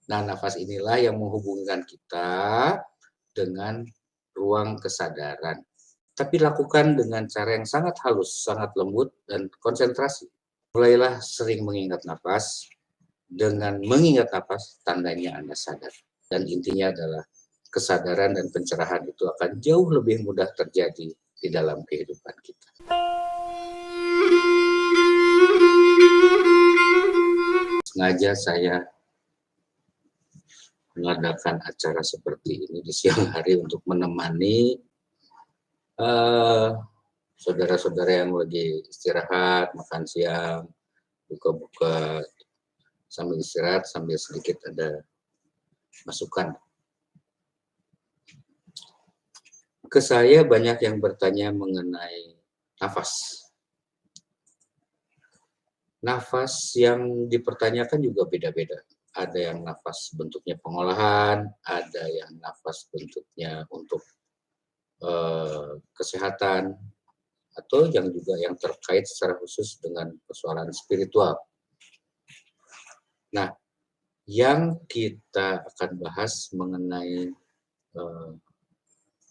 Nah, nafas inilah yang menghubungkan kita dengan ruang kesadaran. Tapi lakukan dengan cara yang sangat halus, sangat lembut, dan konsentrasi. Mulailah sering mengingat nafas. Dengan mengingat nafas, tandanya Anda sadar. Dan intinya adalah kesadaran dan pencerahan itu akan jauh lebih mudah terjadi di dalam kehidupan kita. Sengaja saya mengadakan acara seperti ini di siang hari untuk menemani saudara-saudara yang lagi istirahat, makan siang, buka-buka, sambil istirahat, sambil sedikit ada masukan. Ke saya banyak yang bertanya mengenai nafas. Nafas yang dipertanyakan juga beda-beda. Ada yang nafas bentuknya pengolahan, ada yang nafas bentuknya untuk kesehatan, atau yang juga yang terkait secara khusus dengan persoalan spiritual. Nah, yang kita akan bahas mengenai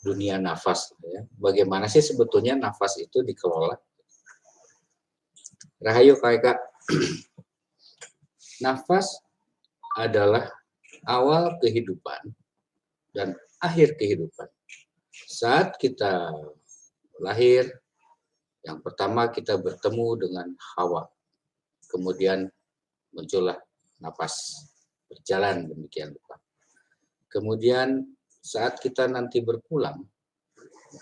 dunia nafas, ya. Bagaimana sih sebetulnya nafas itu dikelola? Rahayu Kak. Nafas adalah awal kehidupan dan akhir kehidupan. Saat kita lahir, yang pertama kita bertemu dengan Hawa. Kemudian muncullah nafas berjalan demikian rupa. Kemudian saat kita nanti berpulang,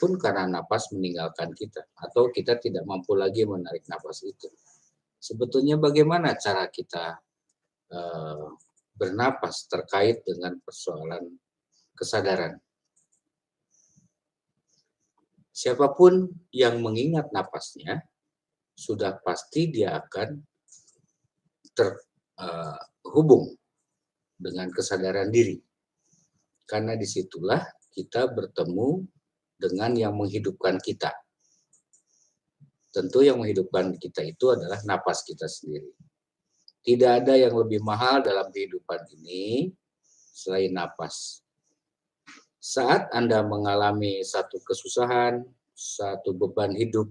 pun karena nafas meninggalkan kita, atau kita tidak mampu lagi menarik nafas itu. Sebetulnya bagaimana cara kita bernapas terkait dengan persoalan kesadaran. Siapapun yang mengingat napasnya, sudah pasti dia akan terhubung dengan kesadaran diri. Karena disitulah kita bertemu dengan yang menghidupkan kita. Tentu yang menghidupkan kita itu adalah napas kita sendiri. Tidak ada yang lebih mahal dalam kehidupan ini selain napas. Saat Anda mengalami satu kesusahan, satu beban hidup,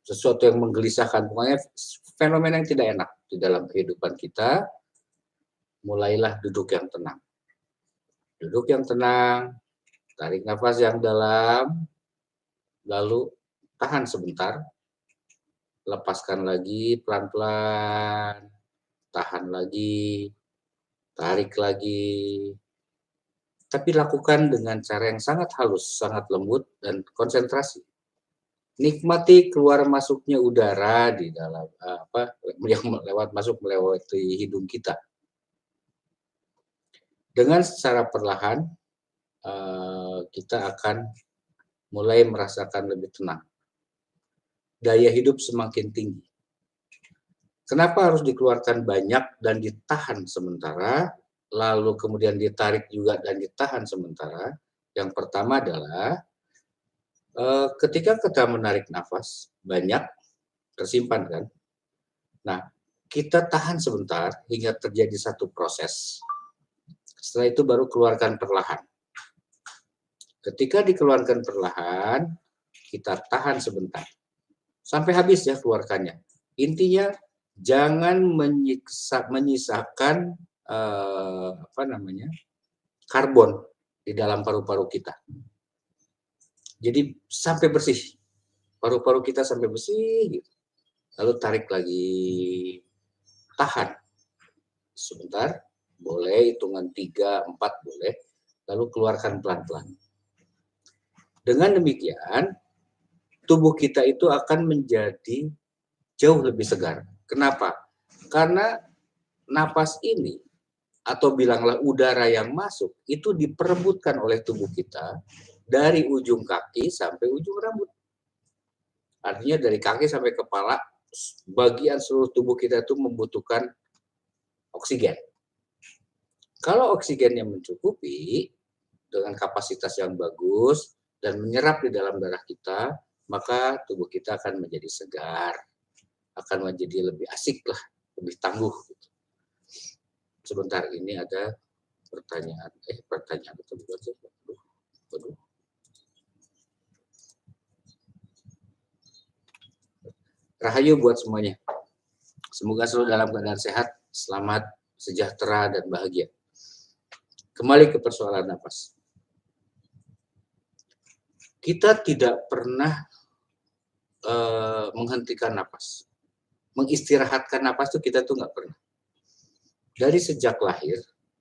sesuatu yang menggelisahkan, pokoknya fenomena yang tidak enak di dalam kehidupan kita, mulailah duduk yang tenang. Duduk yang tenang, tarik nafas yang dalam, lalu tahan sebentar, lepaskan lagi pelan-pelan, tahan lagi, tarik lagi. Tapi lakukan dengan cara yang sangat halus, sangat lembut, dan konsentrasi. Nikmati keluar masuknya udara di dalam yang melewati hidung kita. Dengan secara perlahan kita akan mulai merasakan lebih tenang. Daya hidup semakin tinggi. Kenapa harus dikeluarkan banyak dan ditahan sementara, lalu kemudian ditarik juga dan ditahan sementara? Yang pertama adalah ketika kita menarik nafas banyak tersimpan kan. Nah, kita tahan sebentar hingga terjadi satu proses. Setelah itu baru keluarkan perlahan. Ketika dikeluarkan perlahan, kita tahan sebentar. Sampai habis ya keluarkannya. Intinya jangan menyisakan karbon di dalam paru-paru kita. Jadi sampai bersih. Paru-paru kita sampai bersih gitu. Lalu tarik lagi. Tahan. Sebentar. Boleh hitungan 3, 4 boleh. Lalu keluarkan pelan-pelan. Dengan demikian, tubuh kita itu akan menjadi jauh lebih segar. Kenapa? Karena napas ini, atau bilanglah udara yang masuk, itu diperebutkan oleh tubuh kita dari ujung kaki sampai ujung rambut. Artinya dari kaki sampai kepala, bagian seluruh tubuh kita itu membutuhkan oksigen. Kalau oksigennya mencukupi, dengan kapasitas yang bagus, dan menyerap di dalam darah kita, maka tubuh kita akan menjadi segar, akan menjadi lebih asik lah lebih tangguh. Sebentar, ini ada pertanyaan. Pertanyaan itu bukan sih? Waduh. Rahayu buat semuanya. Semoga selalu dalam keadaan sehat, selamat, sejahtera, dan bahagia. Kembali ke persoalan napas. Kita tidak pernah menghentikan napas. Mengistirahatkan napas itu kita tuh nggak pernah. Dari sejak lahir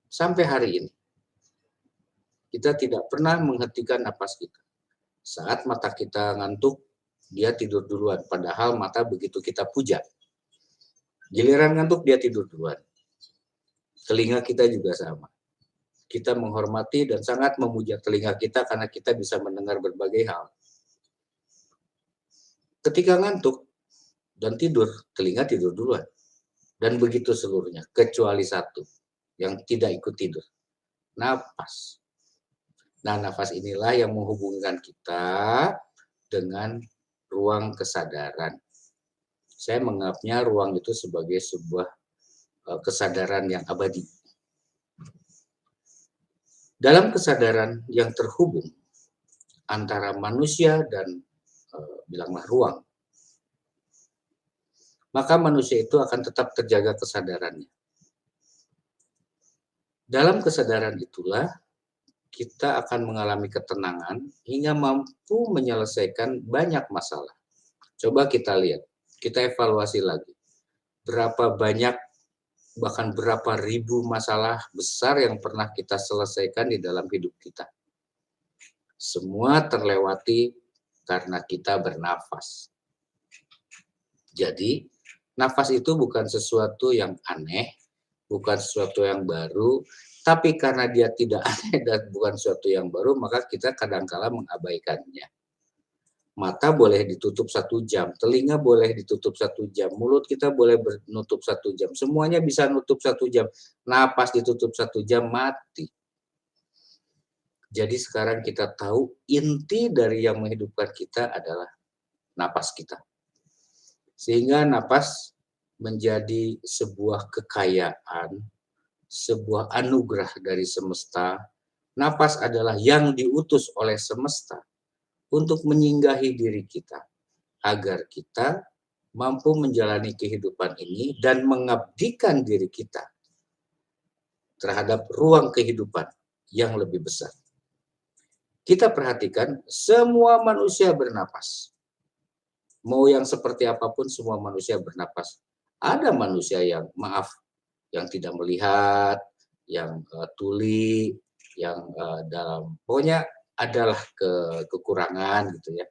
sampai hari ini, kita tidak pernah menghentikan napas kita. Saat mata kita ngantuk, dia tidur duluan. Padahal mata begitu kita puja, giliran ngantuk dia tidur duluan. Telinga kita juga sama. Kita menghormati dan sangat memuja telinga kita karena kita bisa mendengar berbagai hal. Ketika ngantuk dan tidur, telinga tidur duluan. Dan begitu seluruhnya, kecuali satu yang tidak ikut tidur, napas. Nah, nafas inilah yang menghubungkan kita dengan ruang kesadaran. Saya menganggapnya ruang itu sebagai sebuah kesadaran yang abadi. Dalam kesadaran yang terhubung antara manusia dan bilanglah ruang, maka manusia itu akan tetap terjaga kesadarannya. Dalam kesadaran itulah kita akan mengalami ketenangan hingga mampu menyelesaikan banyak masalah. Coba kita lihat, kita evaluasi lagi. Berapa banyak, bahkan berapa ribu masalah besar yang pernah kita selesaikan di dalam hidup kita. Semua terlewati karena kita bernafas. Jadi, nafas itu bukan sesuatu yang aneh, bukan sesuatu yang baru, tapi karena dia tidak aneh dan bukan sesuatu yang baru, maka kita kadangkala mengabaikannya. Mata boleh ditutup 1 jam, telinga boleh ditutup 1 jam, mulut kita boleh menutup 1 jam, semuanya bisa nutup 1 jam. Napas ditutup 1 jam, mati. Jadi sekarang kita tahu inti dari yang menghidupkan kita adalah napas kita. Sehingga napas menjadi sebuah kekayaan, sebuah anugerah dari semesta. Napas adalah yang diutus oleh semesta untuk menyinggahi diri kita, agar kita mampu menjalani kehidupan ini dan mengabdikan diri kita terhadap ruang kehidupan yang lebih besar. Kita perhatikan, semua manusia bernapas. Mau yang seperti apapun, semua manusia bernapas. Ada manusia yang, yang tidak melihat, yang tuli, yang dalam, pokoknya adalah kekurangan gitu ya,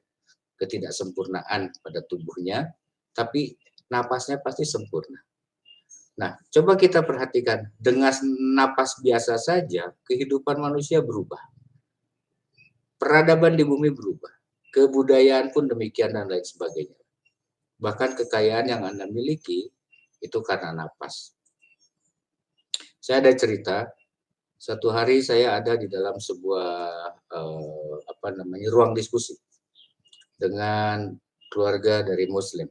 ketidaksempurnaan pada tubuhnya, tapi napasnya pasti sempurna. Nah, coba kita perhatikan, dengan napas biasa saja, kehidupan manusia berubah. Peradaban di bumi berubah, kebudayaan pun demikian dan lain sebagainya. Bahkan kekayaan yang Anda miliki itu karena napas. Saya ada cerita, satu hari saya ada di dalam sebuah ruang diskusi dengan keluarga dari Muslim.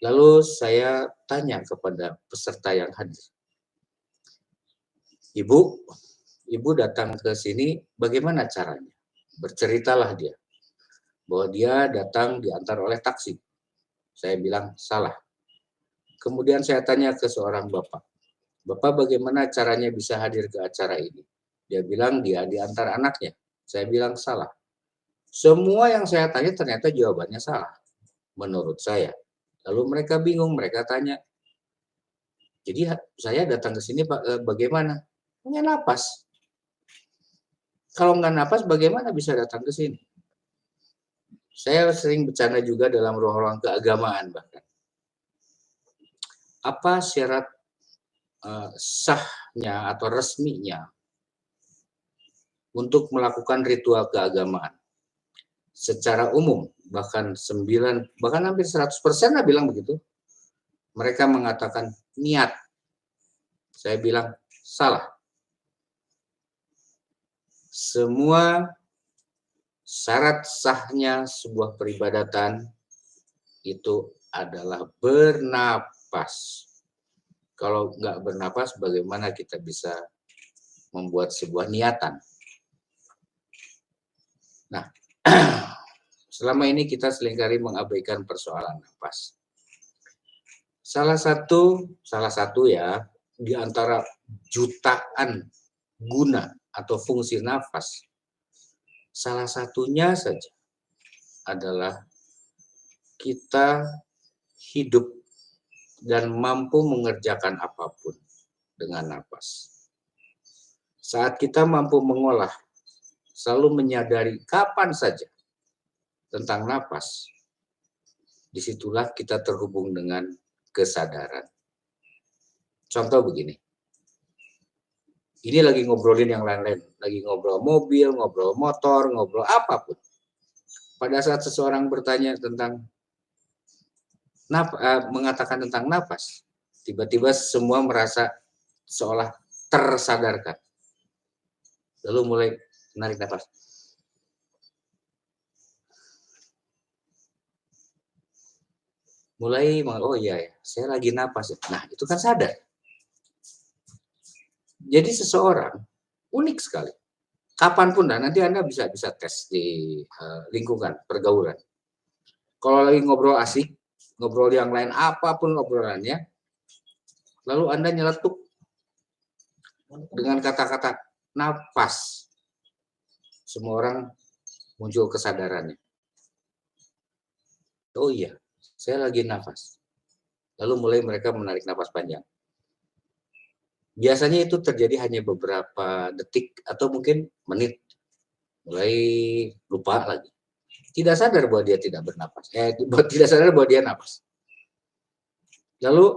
Lalu saya tanya kepada peserta yang hadir, Ibu datang ke sini bagaimana caranya? Berceritalah dia bahwa dia datang diantar oleh taksi. Saya bilang salah. Kemudian saya tanya ke seorang bapak, Bapak bagaimana caranya bisa hadir ke acara ini? Dia bilang dia diantar anaknya. Saya bilang salah. Semua yang saya tanya ternyata jawabannya salah, menurut saya. Lalu mereka bingung, mereka tanya, jadi saya datang ke sini Pak, bagaimana? Punya napas. Kalau nggak napas, bagaimana bisa datang ke sini? Saya sering bercanda juga dalam ruang-ruang keagamaan bahkan. Apa syarat sahnya atau resminya untuk melakukan ritual keagamaan? Secara umum, bahkan hampir 100% lah bilang begitu. Mereka mengatakan niat. Saya bilang salah. Semua syarat sahnya sebuah peribadatan itu adalah bernapas. Kalau nggak bernapas, bagaimana kita bisa membuat sebuah niatan? Nah, selama ini kita seringkali mengabaikan persoalan napas. Salah satu ya, di antara jutaan guna atau fungsi nafas, salah satunya saja adalah kita hidup dan mampu mengerjakan apapun dengan napas. Saat kita mampu mengolah, selalu menyadari kapan saja tentang napas, disitulah kita terhubung dengan kesadaran. Contoh begini, ini lagi ngobrolin yang lain-lain, lagi ngobrol mobil, ngobrol motor, ngobrol apapun. Pada saat seseorang bertanya tentang mengatakan tentang napas, tiba-tiba semua merasa seolah tersadarkan. Lalu mulai menarik napas. Mulai, oh iya ya, saya lagi napas. Nah, itu kan sadar. Jadi seseorang unik sekali. Kapanpun, dan nanti Anda bisa tes di lingkungan pergaulan. Kalau lagi ngobrol asik, ngobrol yang lain apapun ngobrolannya, lalu Anda nyeletuk dengan kata-kata napas, semua orang muncul kesadarannya. Oh iya, saya lagi nafas. Lalu mulai mereka menarik nafas panjang. Biasanya itu terjadi hanya beberapa detik atau mungkin menit. Mulai lupa lagi. Tidak sadar bahwa dia tidak bernapas. Tidak sadar bahwa dia napas. Lalu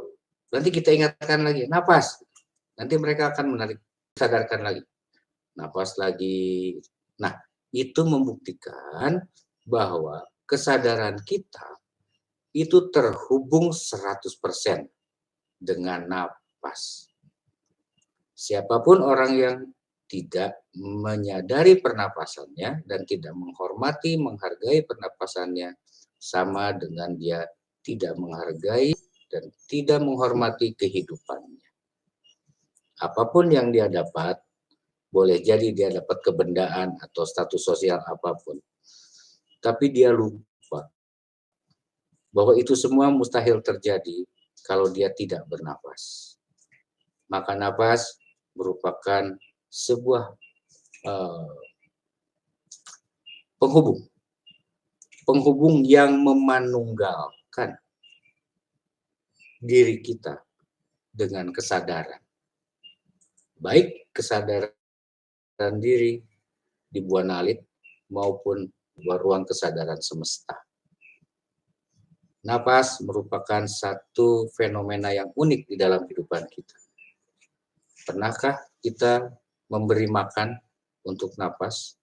nanti kita ingatkan lagi, napas. Nanti mereka akan menarik, sadarkan lagi. Napas lagi. Nah, itu membuktikan bahwa kesadaran kita itu terhubung 100% dengan napas. Siapapun orang yang tidak menyadari pernapasannya dan tidak menghormati, menghargai pernapasannya, sama dengan dia tidak menghargai dan tidak menghormati kehidupannya. Apapun yang dia dapat, boleh jadi dia dapat kebendaan atau status sosial apapun, tapi dia lupa bahwa itu semua mustahil terjadi kalau dia tidak bernapas. Maka napas merupakan sebuah penghubung yang memanunggalkan diri kita dengan kesadaran. Baik kesadaran diri di Buana Alit maupun ruang kesadaran semesta. Napas merupakan satu fenomena yang unik di dalam kehidupan kita. Pernahkah kita memberi makan untuk napas?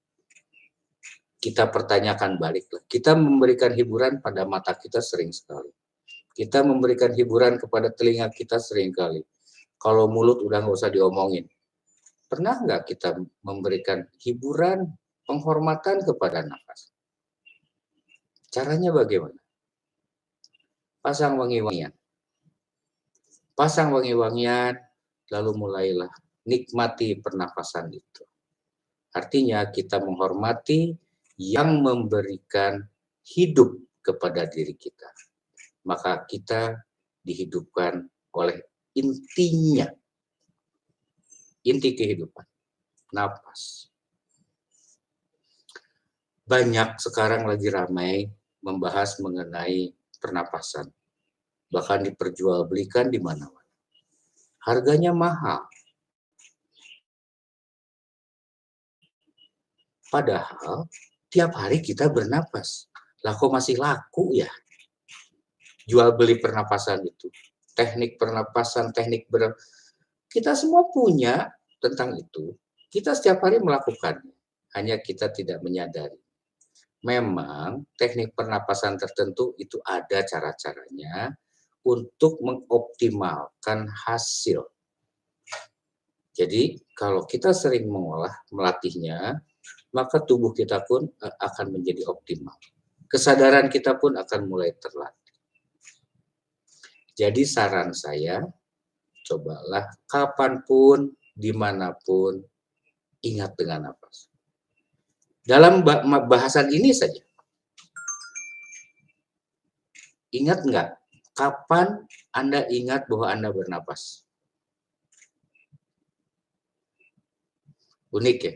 Kita pertanyakan balik. Kita memberikan hiburan pada mata kita sering sekali. Kita memberikan hiburan kepada telinga kita sering kali. Kalau mulut udah nggak usah diomongin. Pernah nggak kita memberikan hiburan, penghormatan kepada napas? Caranya bagaimana? Pasang wangi-wangian. Pasang wangi-wangian, lalu mulailah nikmati pernapasan itu. Artinya kita menghormati yang memberikan hidup kepada diri kita. Maka kita dihidupkan oleh intinya, inti kehidupan, napas. Banyak sekarang lagi ramai membahas mengenai pernapasan. Bahkan diperjualbelikan di mana-mana. Harganya mahal. Padahal tiap hari kita bernapas. Lah kok masih laku ya? Jual beli pernapasan itu. Teknik pernapasan, kita semua punya tentang itu. Kita setiap hari melakukannya. Hanya kita tidak menyadari. Memang teknik pernapasan tertentu itu ada cara-caranya untuk mengoptimalkan hasil. Jadi kalau kita sering mengolah, melatihnya, maka tubuh kita pun akan menjadi optimal. Kesadaran kita pun akan mulai terlatih. Jadi saran saya, cobalah kapanpun, dimanapun, ingat dengan nafas. Dalam bahasan ini saja, ingat nggak kapan Anda ingat bahwa Anda bernapas? Unik ya.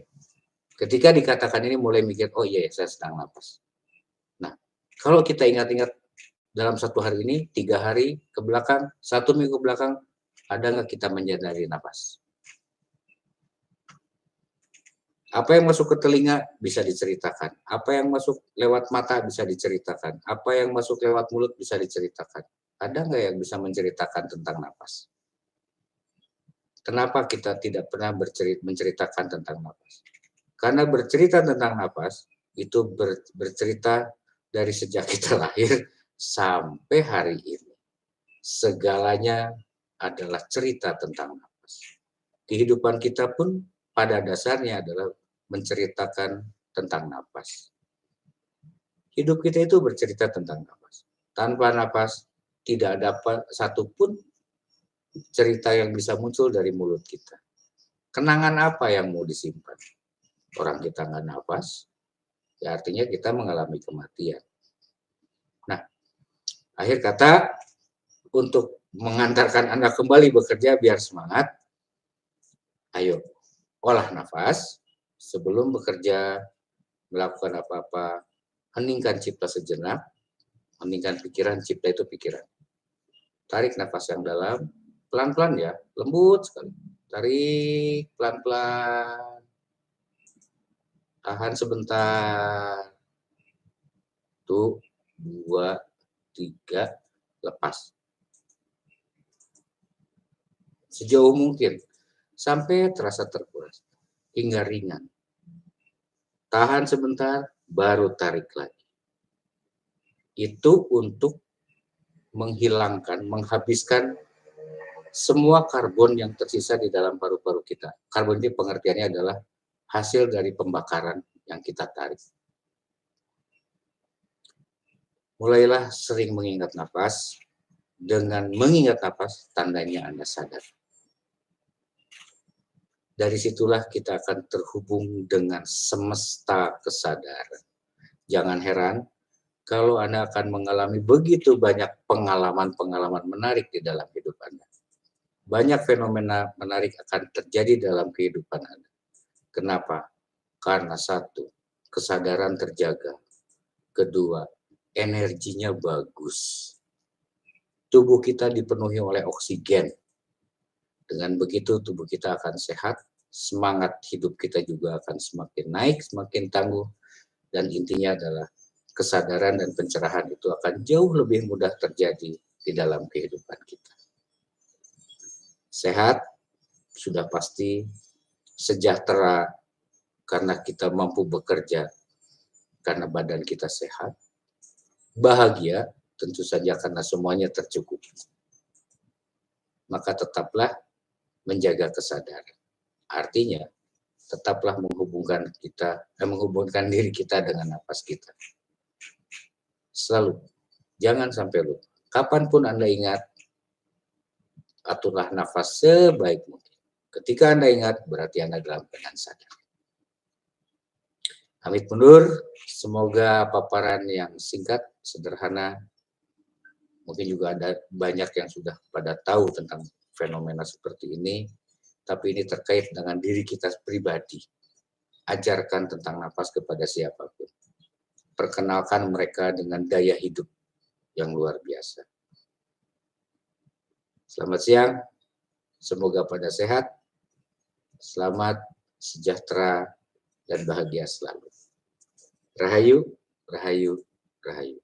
Ketika dikatakan ini mulai mikir, oh iya saya sedang napas. Nah, kalau kita ingat-ingat dalam satu hari ini, 3 hari ke belakang, 1 minggu ke belakang, ada nggak kita menyadari napas? Apa yang masuk ke telinga bisa diceritakan. Apa yang masuk lewat mata bisa diceritakan. Apa yang masuk lewat mulut bisa diceritakan. Ada nggak yang bisa menceritakan tentang napas? Kenapa kita tidak pernah menceritakan tentang napas? Karena bercerita tentang napas, itu bercerita dari sejak kita lahir sampai hari ini. Segalanya adalah cerita tentang napas. Kehidupan kita pun pada dasarnya adalah menceritakan tentang napas. Hidup kita itu bercerita tentang napas. Tanpa napas, tidak dapat satupun cerita yang bisa muncul dari mulut kita. Kenangan apa yang mau disimpan? Orang kita nggak napas, ya artinya kita mengalami kematian. Nah, akhir kata, untuk mengantarkan Anda kembali bekerja biar semangat, ayo, olah nafas, sebelum bekerja, melakukan apa-apa, heningkan cipta sejenak, heningkan pikiran, cipta itu pikiran. Tarik nafas yang dalam, pelan-pelan ya, lembut sekali. Tarik pelan-pelan. Tahan sebentar. 1, 2, 3, lepas. Sejauh mungkin, sampai terasa terkuras, hingga ringan. Tahan sebentar, baru tarik lagi. Itu untuk menghilangkan, menghabiskan semua karbon yang tersisa di dalam paru-paru kita. Karbon ini pengertiannya adalah hasil dari pembakaran yang kita tarik. Mulailah sering mengingat nafas. Dengan mengingat nafas, tandanya Anda sadar. Dari situlah kita akan terhubung dengan semesta kesadaran. Jangan heran kalau Anda akan mengalami begitu banyak pengalaman-pengalaman menarik di dalam hidup Anda. Banyak fenomena menarik akan terjadi dalam kehidupan Anda. Kenapa? Karena 1, kesadaran terjaga. Kedua, energinya bagus. Tubuh kita dipenuhi oleh oksigen. Dengan begitu tubuh kita akan sehat, semangat hidup kita juga akan semakin naik, semakin tangguh, dan intinya adalah kesadaran dan pencerahan itu akan jauh lebih mudah terjadi di dalam kehidupan kita. Sehat, sudah pasti, sejahtera, karena kita mampu bekerja, karena badan kita sehat, bahagia, tentu saja karena semuanya tercukupi. Maka tetaplah menjaga kesadaran. Artinya, tetaplah menghubungkan diri kita dengan napas kita. Selalu, jangan sampai lupa. Kapanpun Anda ingat, aturlah nafas sebaik mungkin. Ketika Anda ingat, berarti Anda dalam keadaan sadar. Pamit mundur, semoga paparan yang singkat, sederhana, mungkin juga ada banyak yang sudah pada tahu tentang fenomena seperti ini, tapi ini terkait dengan diri kita pribadi. Ajarkan tentang nafas kepada siapapun. Perkenalkan mereka dengan daya hidup yang luar biasa. Selamat siang, semoga pada sehat, selamat, sejahtera, dan bahagia selalu. Rahayu, rahayu, rahayu.